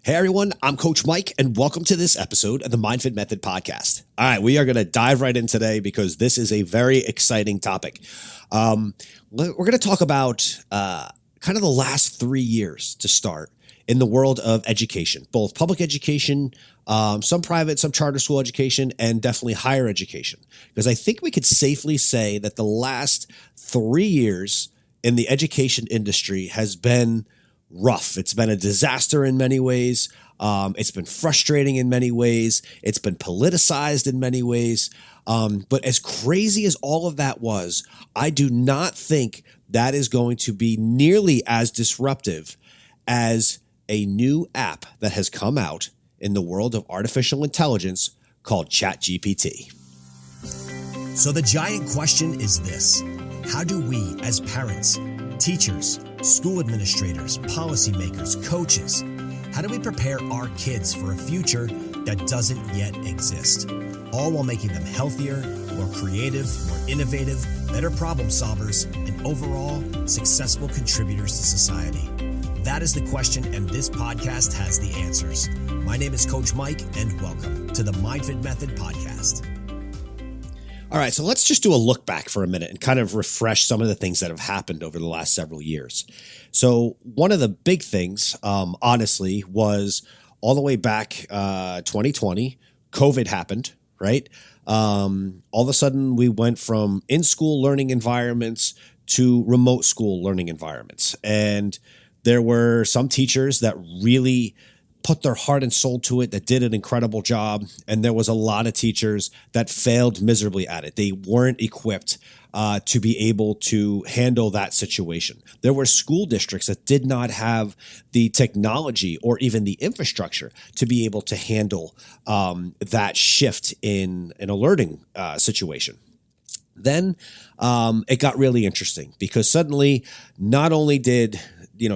Hey everyone, I'm Coach Mike, and welcome to this episode of the MindFit Method podcast. All right, we are going to dive right in today because this is a very exciting topic. We're going to talk about kind of the last 3 years to start in the world of education, both public education, some private, some charter school education, and definitely higher education. Because I think we could safely say that the last 3 years in the education industry has been rough. It's been a disaster in many ways. It's been frustrating in many ways. It's been politicized in many ways. But as crazy as all of that was, I do not think that is going to be nearly as disruptive as a new app that has come out in the world of artificial intelligence called ChatGPT. So the giant question is this: how do we as parents, teachers, school administrators, policymakers, coaches, how do we prepare our kids for a future that doesn't yet exist? All while making them healthier, more creative, more innovative, better problem solvers, and overall successful contributors to society. That is the question, and this podcast has the answers. My name is Coach Mike, and welcome to the MindFit Method podcast. All right, so let's just do a look back for a minute and kind of refresh some of the things that have happened over the last several years. So one of the big things, honestly, was all the way back 2020, COVID happened, right? All of a sudden, we went from in-school learning environments to remote school learning environments. And there were some teachers that really put their heart and soul to it, that did an incredible job. And there was a lot of teachers that failed miserably at it. They weren't equipped to be able to handle that situation. There were school districts that did not have the technology or even the infrastructure to be able to handle that shift in a learning situation. Then it got really interesting because suddenly not only did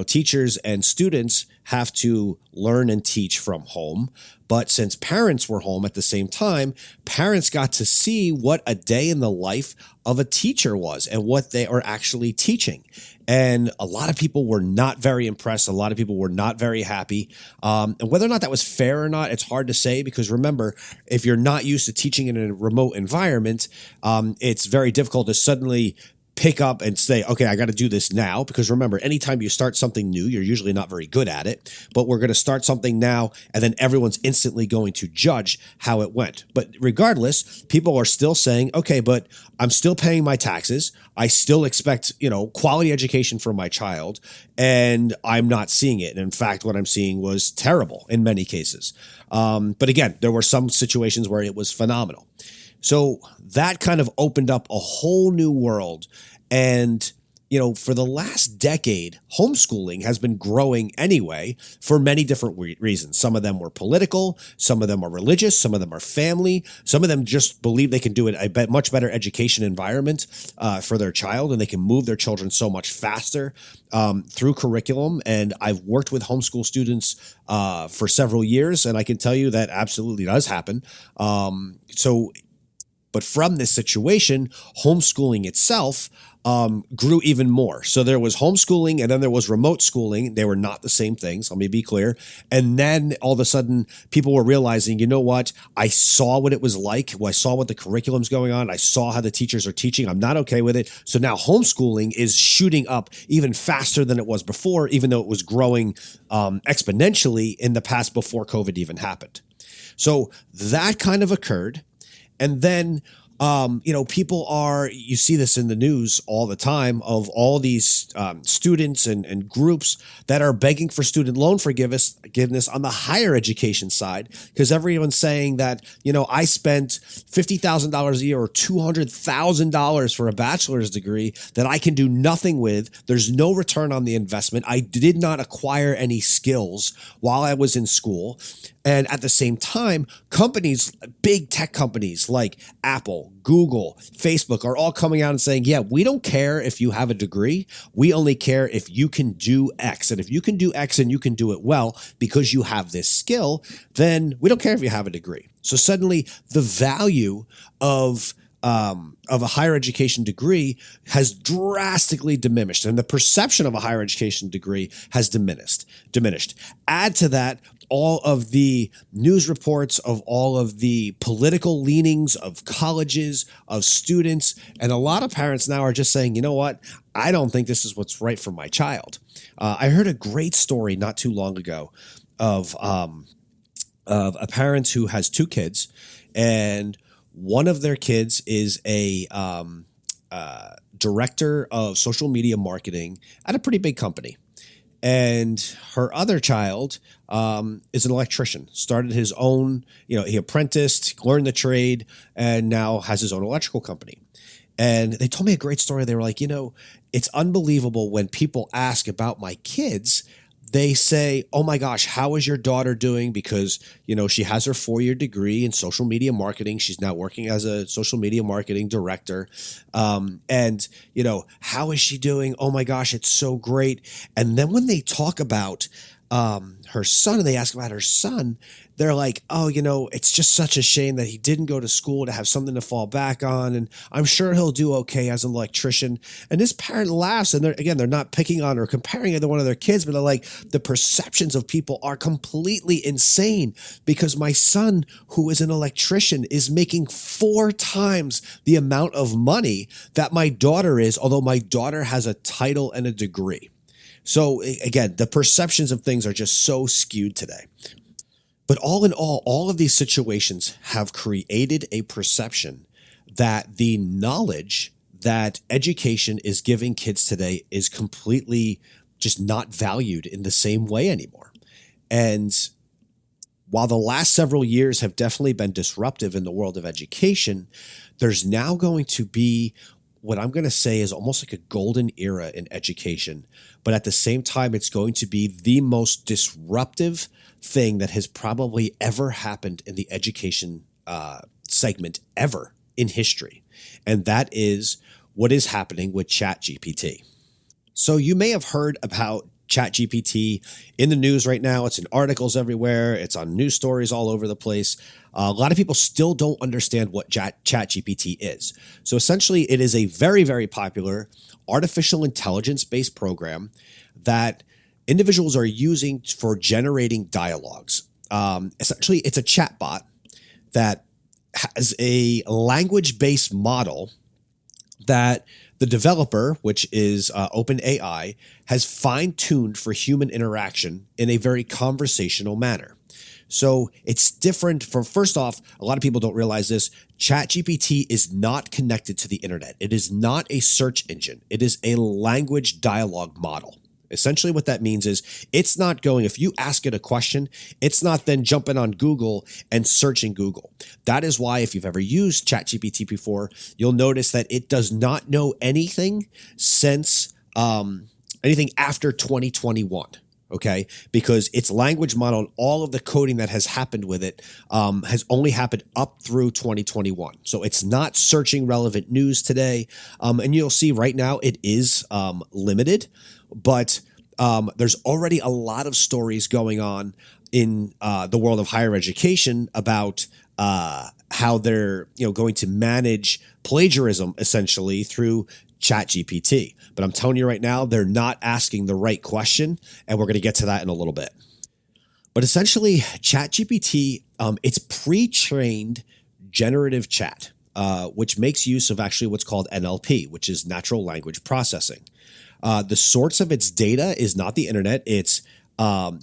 teachers and students have to learn and teach from home, but since parents were home at the same time, parents got to see what a day in the life of a teacher was and what they are actually teaching. And a lot of people were not very impressed. A lot of people were not very happy. And whether or not that was fair or not, it's hard to say because remember, if you're not used to teaching in a remote environment, it's very difficult to suddenly pick up and say, okay, I got to do this now. Because remember, anytime you start something new, you're usually not very good at it, but we're going to start something now and then everyone's instantly going to judge how it went. But regardless, people are still saying, okay, but I'm still paying my taxes. I still expect, quality education for my child, and I'm not seeing it. And in fact, what I'm seeing was terrible in many cases. But again, there were some situations where it was phenomenal. So that kind of opened up a whole new world. And, for the last decade, homeschooling has been growing anyway for many different reasons. Some of them were political, some of them are religious, some of them are family, some of them just believe they can do it a much better education environment for their child, and they can move their children so much faster through curriculum. And I've worked with homeschool students for several years, and I can tell you that absolutely does happen. But from this situation, homeschooling itself grew even more. So there was homeschooling and then there was remote schooling. They were not the same things. Let me be clear. And then all of a sudden people were realizing, you know what? I saw what it was like. I saw what the curriculum's going on. I saw how the teachers are teaching. I'm not okay with it. So now homeschooling is shooting up even faster than it was before, even though it was growing exponentially in the past before COVID even happened. So that kind of occurred. And then, you see this in the news all the time of all these students and groups that are begging for student loan forgiveness on the higher education side, because everyone's saying that, I spent $50,000 a year or $200,000 for a bachelor's degree that I can do nothing with. There's no return on the investment. I did not acquire any skills while I was in school. And at the same time, companies, big tech companies like Apple, Google, Facebook are all coming out and saying, yeah, we don't care if you have a degree. We only care if you can do X. And if you can do X and you can do it well because you have this skill, then we don't care if you have a degree. So suddenly the value of a higher education degree has drastically diminished, and the perception of a higher education degree has diminished. Add to that all of the news reports of all of the political leanings of colleges, of students. And a lot of parents now are just saying, you know what? I don't think this is what's right for my child. I heard a great story not too long ago of a parent who has two kids, and one of their kids is a director of social media marketing at a pretty big company. And her other child is an electrician, started his own, he apprenticed, learned the trade, and now has his own electrical company. And they told me a great story. They were like, it's unbelievable when people ask about my kids, they say, oh my gosh, how is your daughter doing? Because, she has her 4-year degree in social media marketing. She's now working as a social media marketing director. And, how is she doing? Oh my gosh, it's so great. And then when they talk about her son and they ask about her son, they're like, oh, it's just such a shame that he didn't go to school to have something to fall back on. And I'm sure he'll do okay as an electrician. And this parent laughs. And they're not picking on or comparing either one of their kids, but they're like, the perceptions of people are completely insane because my son, who is an electrician, is making 4 times the amount of money that my daughter is, although my daughter has a title and a degree. So again, the perceptions of things are just so skewed today. But all in all of these situations have created a perception that the knowledge that education is giving kids today is completely just not valued in the same way anymore. And while the last several years have definitely been disruptive in the world of education, there's now going to be what I'm going to say is almost like a golden era in education. But at the same time, it's going to be the most disruptive thing that has probably ever happened in the education segment ever in history. And that is what is happening with ChatGPT. So you may have heard about ChatGPT in the news right now. It's in articles everywhere. It's on news stories all over the place. A lot of people still don't understand what ChatGPT is. So essentially, it is a very, very popular artificial intelligence-based program that individuals are using for generating dialogues. Essentially, it's a chatbot that has a language-based model that the developer, which is OpenAI, has fine-tuned for human interaction in a very conversational manner. So it's different from, first off, a lot of people don't realize this, ChatGPT is not connected to the internet. It is not a search engine. It is a language dialogue model. Essentially what that means is it's not going, if you ask it a question, it's not then jumping on Google and searching Google. That is why if you've ever used ChatGPT before, you'll notice that it does not know anything since anything after 2021. Okay, because its language model and all of the coding that has happened with it has only happened up through 2021. So it's not searching relevant news today. And you'll see right now it is limited, but there's already a lot of stories going on in the world of higher education about how they're going to manage plagiarism essentially through ChatGPT. But I'm telling you right now, they're not asking the right question, and we're going to get to that in a little bit. But essentially, ChatGPT, it's pre-trained generative chat, which makes use of actually what's called NLP, which is natural language processing. The source of its data is not the internet. It's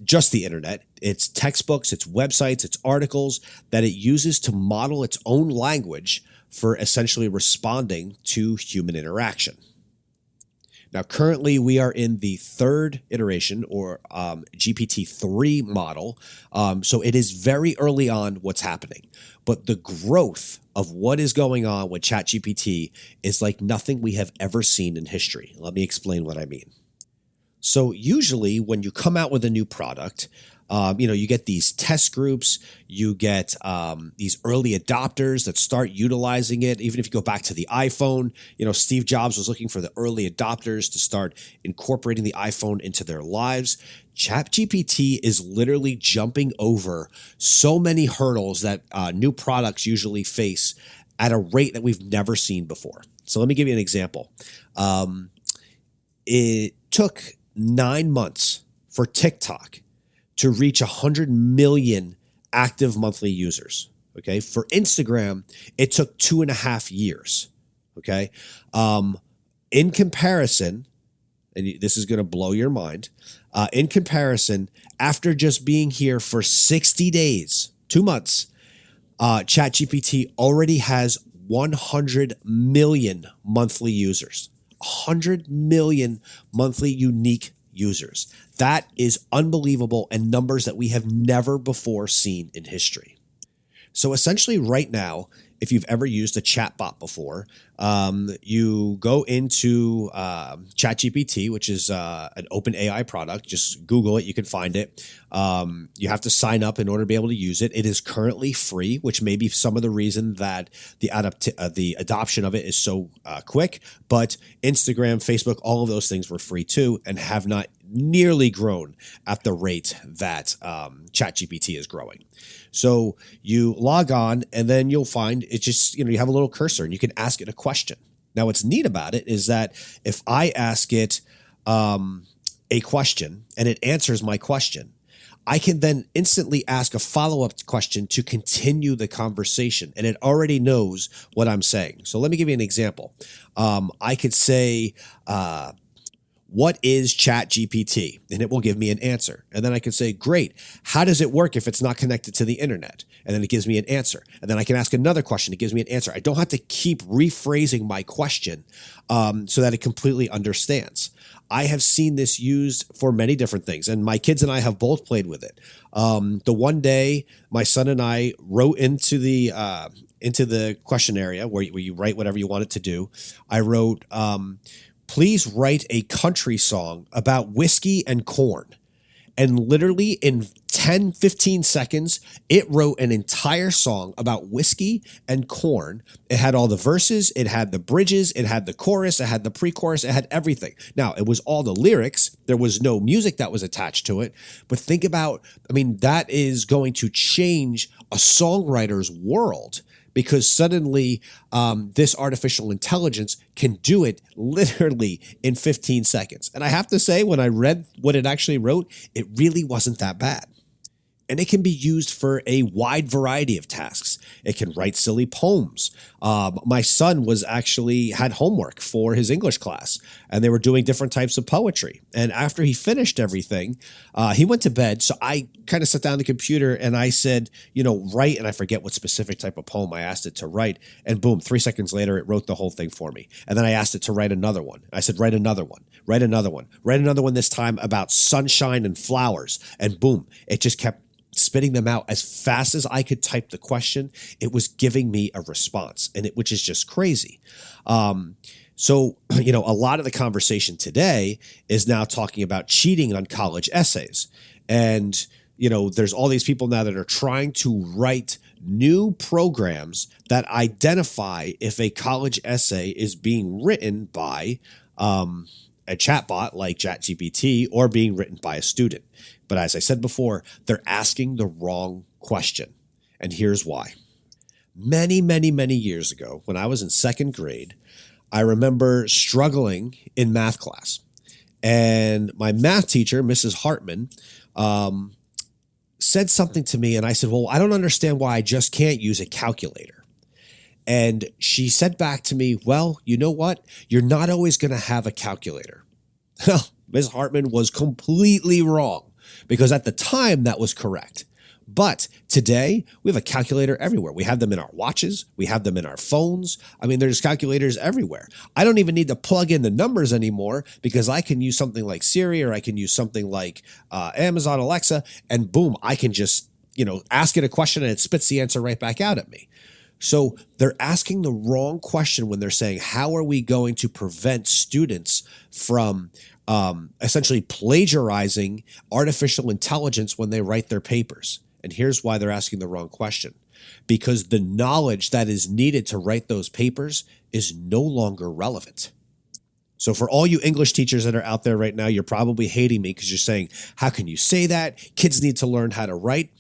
just the internet. It's textbooks, it's websites, it's articles that it uses to model its own language for essentially responding to human interaction. Now, currently, we are in the 3rd iteration or GPT-3 model. So it is very early on what's happening. But the growth of what is going on with ChatGPT is like nothing we have ever seen in history. Let me explain what I mean. So usually when you come out with a new product, you get these test groups, you get these early adopters that start utilizing it. Even if you go back to the iPhone, Steve Jobs was looking for the early adopters to start incorporating the iPhone into their lives. ChatGPT is literally jumping over so many hurdles that new products usually face at a rate that we've never seen before. So let me give you an example. It took 9 months for TikTok to reach 100 million active monthly users. Okay. For Instagram, it took 2.5 years. Okay. In comparison, and this is going to blow your mind, in comparison, after just being here for 60 days, 2 months, ChatGPT already has 100 million monthly users, 100 million monthly unique users. That is unbelievable, and numbers that we have never before seen in history. So essentially right now, if you've ever used a chatbot before, you go into ChatGPT, which is an open AI product. Just Google it. You can find it. You have to sign up in order to be able to use it. It is currently free, which may be some of the reason that the adoption of it is so quick. But Instagram, Facebook, all of those things were free too and have not nearly grown at the rate that ChatGPT is growing. So you log on and then you'll find it just, you have a little cursor and you can ask it a question. Now, what's neat about it is that if I ask it a question and it answers my question, I can then instantly ask a follow-up question to continue the conversation, and it already knows what I'm saying. So let me give you an example. I could say, what is ChatGPT? And it will give me an answer. And then I can say, great, how does it work if it's not connected to the internet? And then it gives me an answer. And then I can ask another question. It gives me an answer. I don't have to keep rephrasing my question so that it completely understands. I have seen this used for many different things, and my kids and I have both played with it. The one day, my son and I wrote into the question area where you write whatever you want it to do. I wrote, please write a country song about whiskey and corn. And literally in 10, 15 seconds, it wrote an entire song about whiskey and corn. It had all the verses, it had the bridges, it had the chorus, it had the pre-chorus, it had everything. Now, it was all the lyrics. There was no music that was attached to it. But think about, that is going to change a songwriter's world. Because suddenly this artificial intelligence can do it literally in 15 seconds. And I have to say, when I read what it actually wrote, it really wasn't that bad. And it can be used for a wide variety of tasks. It can write silly poems. My son had homework for his English class, and they were doing different types of poetry. And after he finished everything, he went to bed. So I kind of sat down the computer and I said, write, and I forget what specific type of poem I asked it to write. And boom, 3 seconds later, it wrote the whole thing for me. And then I asked it to write another one. I said, write another one, write another one, write another one, this time about sunshine and flowers. And boom, it just kept spitting them out as fast as I could type the question. It was giving me a response, which is just crazy. So, a lot of the conversation today is now talking about cheating on college essays. And, there's all these people now that are trying to write new programs that identify if a college essay is being written by a chatbot like ChatGPT or being written by a student. But as I said before, they're asking the wrong question. And here's why. Many, many, many years ago, when I was in second grade, I remember struggling in math class. And my math teacher, Mrs. Hartman, said something to me. And I said, well, I don't understand why I just can't use a calculator. And she said back to me, well, you know what? You're not always going to have a calculator. Well, Ms. Hartman was completely wrong, because at the time that was correct. But today we have a calculator everywhere. We have them in our watches. We have them in our phones. There's calculators everywhere. I don't even need to plug in the numbers anymore, because I can use something like Siri, or I can use something like Amazon Alexa, and boom, I can just, ask it a question and it spits the answer right back out at me. So they're asking the wrong question when they're saying, how are we going to prevent students from essentially plagiarizing artificial intelligence when they write their papers? And here's why they're asking the wrong question. Because the knowledge that is needed to write those papers is no longer relevant. So for all you English teachers that are out there right now, you're probably hating me because you're saying, how can you say that? Kids need to learn how to write.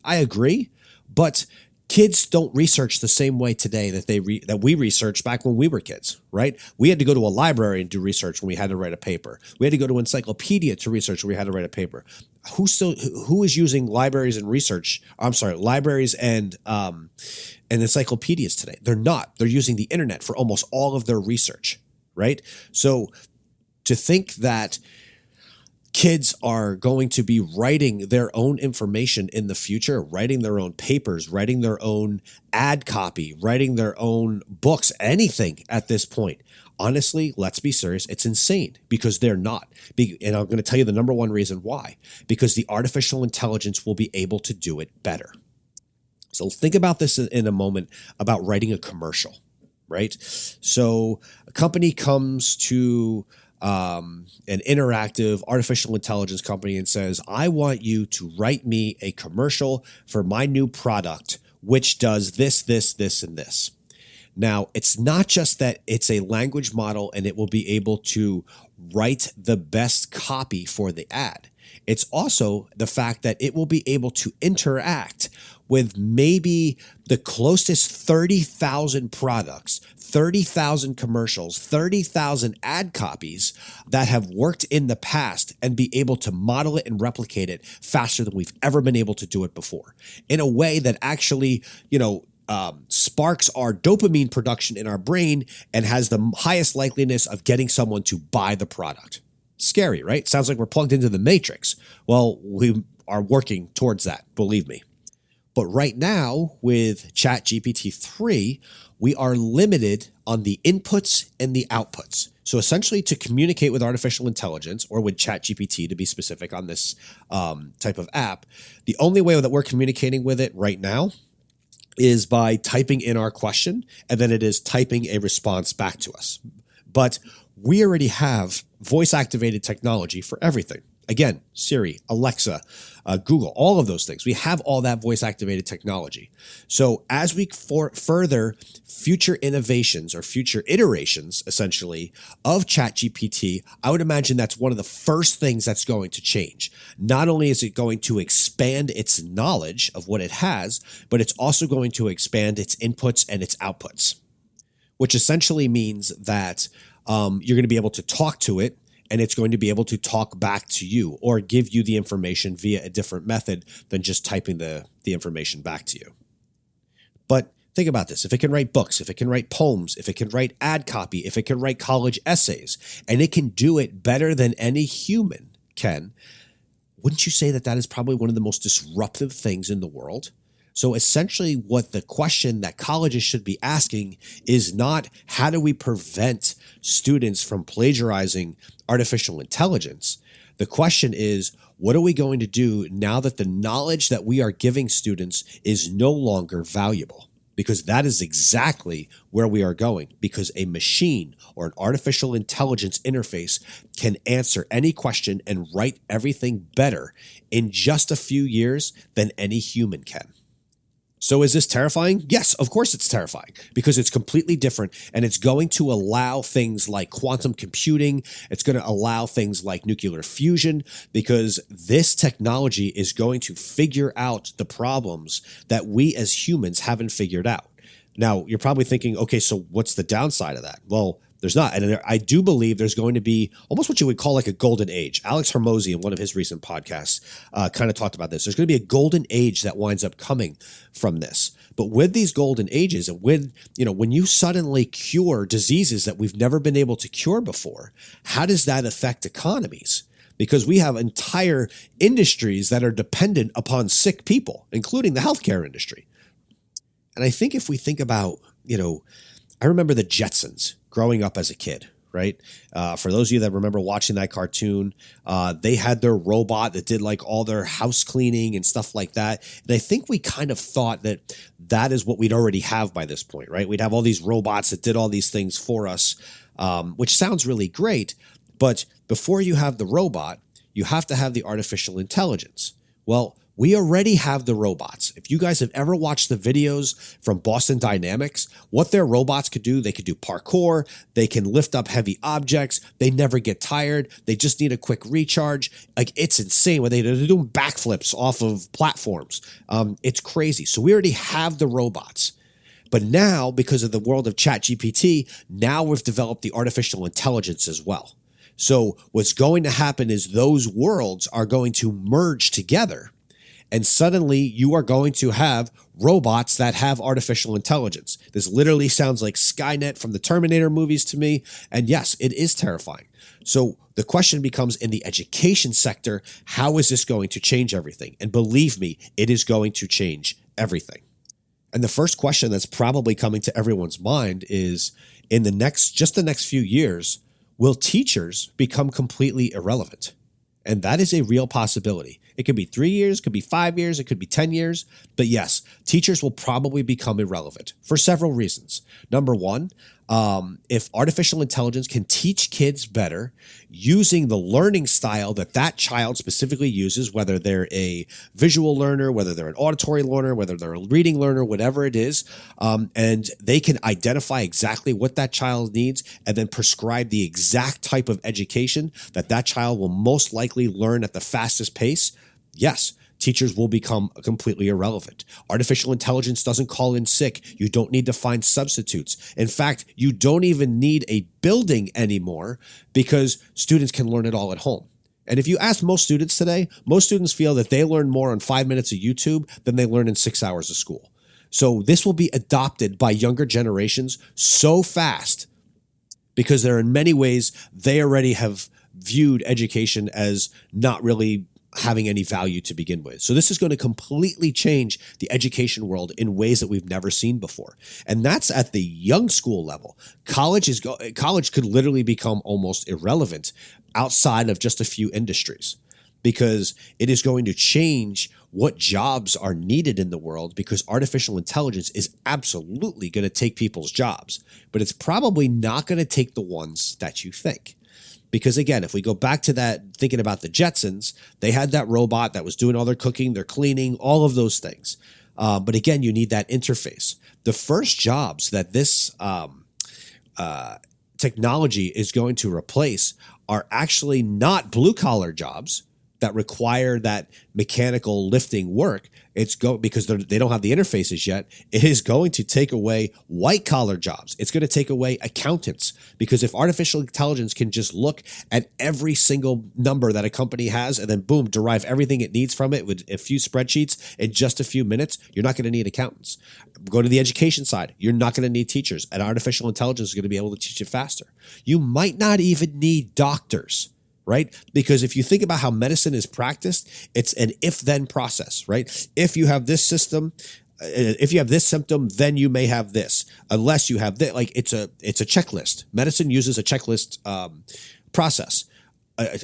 I agree, but kids don't research the same way today that we researched back when we were kids, right? We had to go to a library and do research when we had to write a paper. We had to go to an encyclopedia to research when we had to write a paper. who is using libraries and research? I'm sorry, libraries and encyclopedias today. They're not. They're using the internet for almost all of their research, right? So to think that kids are going to be writing their own information in the future, writing their own papers, writing their own ad copy, writing their own books, anything at this point. Honestly, let's be serious. It's insane because they're not. And I'm going to tell you the number one reason why. Because the artificial intelligence will be able to do it better. So think about this in a moment about writing a commercial, right? So a company comes to an interactive artificial intelligence company and says, I want you to write me a commercial for my new product, which does this, this, this, and this. Now, it's not just that it's a language model and it will be able to write the best copy for the ad. It's also the fact that it will be able to interact with maybe the closest 30,000 products, 30,000 commercials, 30,000 ad copies that have worked in the past and be able to model it and replicate it faster than we've ever been able to do it before in a way that actually, sparks our dopamine production in our brain and has the highest likeliness of getting someone to buy the product. Scary, right? Sounds like we're plugged into the matrix. Well, we are working towards that, believe me. But right now with ChatGPT 3, we are limited on the inputs and the outputs. So essentially to communicate with artificial intelligence, or with ChatGPT to be specific on this type of app, the only way that we're communicating with it right now is by typing in our question, and then it is typing a response back to us. But we already have voice-activated technology for everything. Again, Siri, Alexa, Google, all of those things. We have all that voice-activated technology. So as we further future innovations or future iterations, essentially, of ChatGPT, I would imagine that's one of the first things that's going to change. Not only is it going to expand its knowledge of what it has, but it's also going to expand its inputs and its outputs, which essentially means that you're going to be able to talk to it, and it's going to be able to talk back to you or give you the information via a different method than just typing the information back to you. But think about this. If it can write books, if it can write poems, if it can write ad copy, if it can write college essays, and it can do it better than any human can, wouldn't you say that that is probably one of the most disruptive things in the world? So essentially what the question that colleges should be asking is not how do we prevent students from plagiarizing artificial intelligence? The question is, what are we going to do now that the knowledge that we are giving students is no longer valuable? Because that is exactly where we are going, because a machine or an artificial intelligence interface can answer any question and write everything better in just a few years than any human can. So is this terrifying? Yes, of course it's terrifying because it's completely different, and it's going to allow things like quantum computing. It's going to allow things like nuclear fusion, because this technology is going to figure out the problems that we as humans haven't figured out. Now, you're probably thinking, okay, so what's the downside of that? Well, there's not. And I do believe there's going to be almost what you would call like a golden age. Alex Hormozy, in one of his recent podcasts, kind of talked about this. There's going to be a golden age that winds up coming from this. But with these golden ages, and with, when you suddenly cure diseases that we've never been able to cure before, how does that affect economies? Because we have entire industries that are dependent upon sick people, including the healthcare industry. And I think if we think about, I remember the Jetsons growing up as a kid, right? For those of you that remember watching that cartoon, they had their robot that did like all their house cleaning and stuff like that. And I think we kind of thought that that is what we'd already have by this point, right? We'd have all these robots that did all these things for us, which sounds really great. But before you have the robot, you have to have the artificial intelligence. Well, we already have the robots. If you guys have ever watched the videos from Boston Dynamics, what their robots could do, they could do parkour, they can lift up heavy objects, they never get tired, they just need a quick recharge. Like, it's insane. They're doing backflips off of platforms. It's crazy. So we already have the robots. But now, because of the world of ChatGPT, now we've developed the artificial intelligence as well. So what's going to happen is those worlds are going to merge together. And suddenly you are going to have robots that have artificial intelligence. This literally sounds like Skynet from the Terminator movies to me. And yes, it is terrifying. So the question becomes, in the education sector, how is this going to change everything? And believe me, it is going to change everything. And the first question that's probably coming to everyone's mind is, in the next few years, will teachers become completely irrelevant? And that is a real possibility. It could be 3 years, it could be 5 years, it could be 10 years. But yes, teachers will probably become irrelevant for several reasons. Number one, if artificial intelligence can teach kids better using the learning style that that child specifically uses, whether they're a visual learner, whether they're an auditory learner, whether they're a reading learner, whatever it is, and they can identify exactly what that child needs and then prescribe the exact type of education that that child will most likely learn at the fastest pace, yes, teachers will become completely irrelevant. Artificial intelligence doesn't call in sick. You don't need to find substitutes. In fact, you don't even need a building anymore because students can learn it all at home. And if you ask most students today, most students feel that they learn more in 5 minutes of YouTube than they learn in 6 hours of school. So this will be adopted by younger generations so fast because there are in many ways they already have viewed education as not really having any value to begin with. So this is going to completely change the education world in ways that we've never seen before. And that's at the young school level. College could literally become almost irrelevant outside of just a few industries because it is going to change what jobs are needed in the world because artificial intelligence is absolutely going to take people's jobs, but it's probably not going to take the ones that you think. Because again, if we go back to that, thinking about the Jetsons, they had that robot that was doing all their cooking, their cleaning, all of those things. But again, you need that interface. The first jobs that this technology is going to replace are actually not blue-collar jobs that require that mechanical lifting work. Because they don't have the interfaces yet. It is going to take away white collar jobs. It's going to take away accountants because if artificial intelligence can just look at every single number that a company has and then boom, derive everything it needs from it with a few spreadsheets in just a few minutes, you're not going to need accountants. Go to the education side. You're not going to need teachers, and artificial intelligence is going to be able to teach it faster. You might not even need doctors. Right? Because if you think about how medicine is practiced, it's an if-then process, right? If you have this system, if you have this symptom, then you may have this. Unless you have this, like it's a checklist. Medicine uses a checklist process.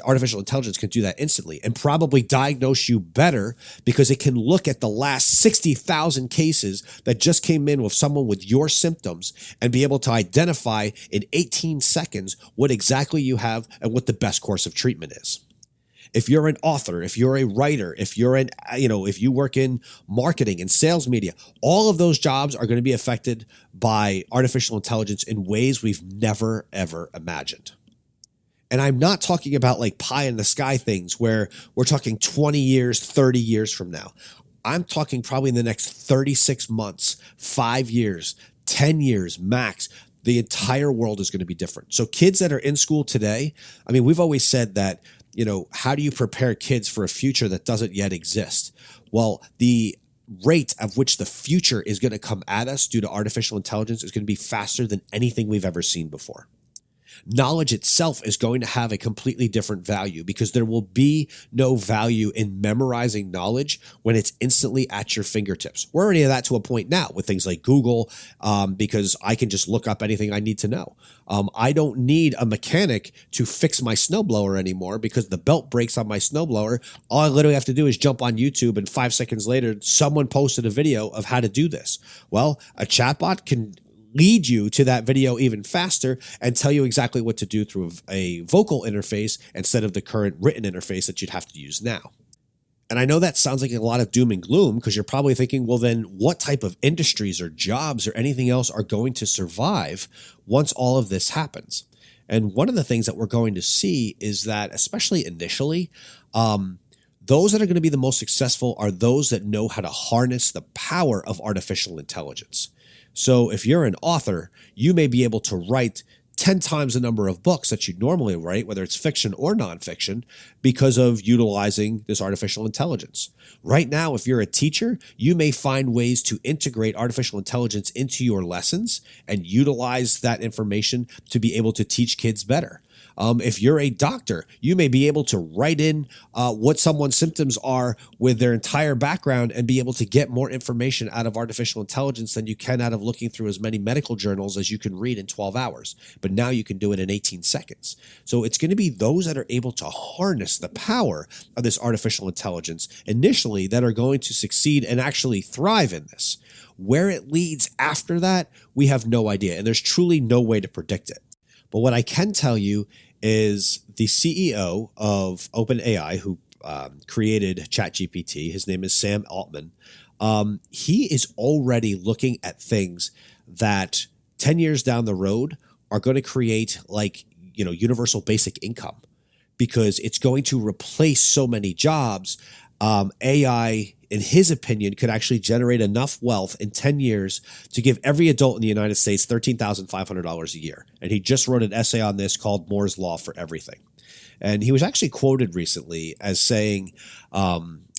Artificial intelligence can do that instantly and probably diagnose you better because it can look at the last 60,000 cases that just came in with someone with your symptoms and be able to identify in 18 seconds what exactly you have and what the best course of treatment is. If you're an author, if you're a writer, if you work in marketing and sales media, all of those jobs are going to be affected by artificial intelligence in ways we've never, ever imagined. And I'm not talking about like pie in the sky things where we're talking 20 years, 30 years from now. I'm talking probably in the next 36 months, 5 years, 10 years max. The entire world is going to be different. So kids that are in school today, I mean, we've always said that, how do you prepare kids for a future that doesn't yet exist? Well, the rate of which the future is going to come at us due to artificial intelligence is going to be faster than anything we've ever seen before. Knowledge itself is going to have a completely different value because there will be no value in memorizing knowledge when it's instantly at your fingertips. We're already at that to a point now with things like Google because I can just look up anything I need to know. I don't need a mechanic to fix my snowblower anymore because the belt breaks on my snowblower. All I literally have to do is jump on YouTube and 5 seconds later, someone posted a video of how to do this. Well, a chatbot can lead you to that video even faster and tell you exactly what to do through a vocal interface instead of the current written interface that you'd have to use now. And I know that sounds like a lot of doom and gloom because you're probably thinking, well, then what type of industries or jobs or anything else are going to survive once all of this happens? And one of the things that we're going to see is that, especially initially, those that are going to be the most successful are those that know how to harness the power of artificial intelligence. So if you're an author, you may be able to write 10 times the number of books that you normally write, whether it's fiction or nonfiction, because of utilizing this artificial intelligence. Right now, if you're a teacher, you may find ways to integrate artificial intelligence into your lessons and utilize that information to be able to teach kids better. If you're a doctor, you may be able to write in what someone's symptoms are with their entire background and be able to get more information out of artificial intelligence than you can out of looking through as many medical journals as you can read in 12 hours. But now you can do it in 18 seconds. So it's going to be those that are able to harness the power of this artificial intelligence initially that are going to succeed and actually thrive in this. Where it leads after that, we have no idea. And there's truly no way to predict it. But what I can tell you is the CEO of OpenAI, who created ChatGPT, his name is Sam Altman. He is already looking at things that 10 years down the road are going to create universal basic income, because it's going to replace so many jobs. AI, in his opinion, could actually generate enough wealth in 10 years to give every adult in the United States $13,500 a year. And he just wrote an essay on this called Moore's Law for Everything. And he was actually quoted recently as saying,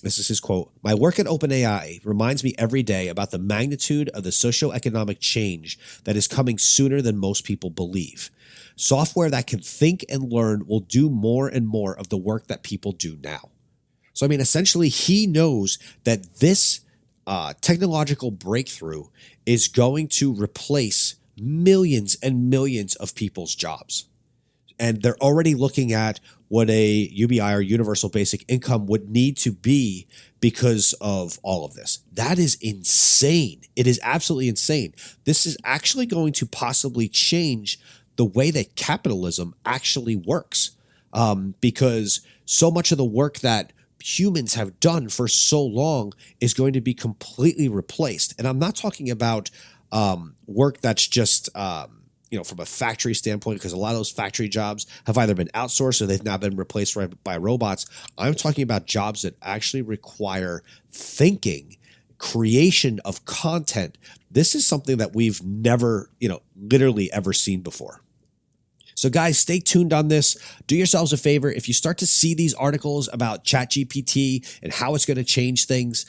this is his quote, "My work at OpenAI reminds me every day about the magnitude of the socioeconomic change that is coming sooner than most people believe. Software that can think and learn will do more and more of the work that people do now." So, I mean, essentially, he knows that this technological breakthrough is going to replace millions and millions of people's jobs. And they're already looking at what a UBI or universal basic income would need to be because of all of this. That is insane. It is absolutely insane. This is actually going to possibly change the way that capitalism actually works, because so much of the work that humans have done for so long is going to be completely replaced. And I'm not talking about work that's just from a factory standpoint, because a lot of those factory jobs have either been outsourced or they've now been replaced by robots. I'm talking about jobs that actually require thinking, creation of content. This is something that we've never, literally ever seen before. So guys, stay tuned on this. Do yourselves a favor. If you start to see these articles about ChatGPT and how it's going to change things,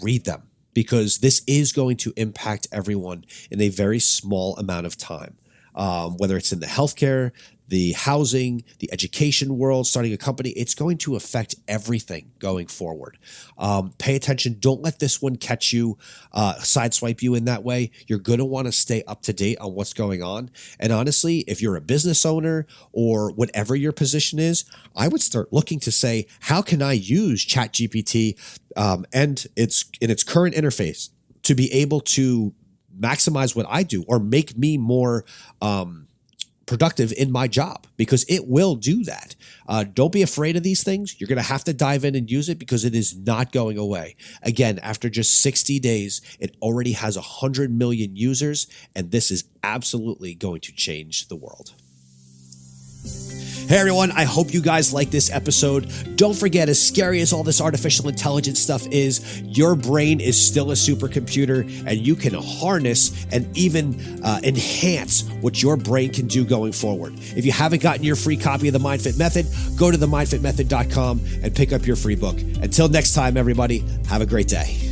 read them, because this is going to impact everyone in a very small amount of time, whether it's in the healthcare, the housing, the education world, starting a company. It's going to affect everything going forward. Pay attention. Don't let this one catch you, sideswipe you in that way. You're going to want to stay up to date on what's going on. And honestly, if you're a business owner or whatever your position is, I would start looking to say, how can I use ChatGPT and its current interface to be able to maximize what I do or make me more productive in my job, because it will do that. Don't be afraid of these things. You're going to have to dive in and use it, because it is not going away. Again, after just 60 days, it already has 100 million users, and this is absolutely going to change the world. Hey everyone, I hope you guys like this episode. Don't forget, as scary as all this artificial intelligence stuff is, your brain is still a supercomputer, and you can harness and even enhance what your brain can do going forward. If you haven't gotten your free copy of the MindFit Method, go to themindfitmethod.com and pick up your free book. Until next time, everybody, have a great day.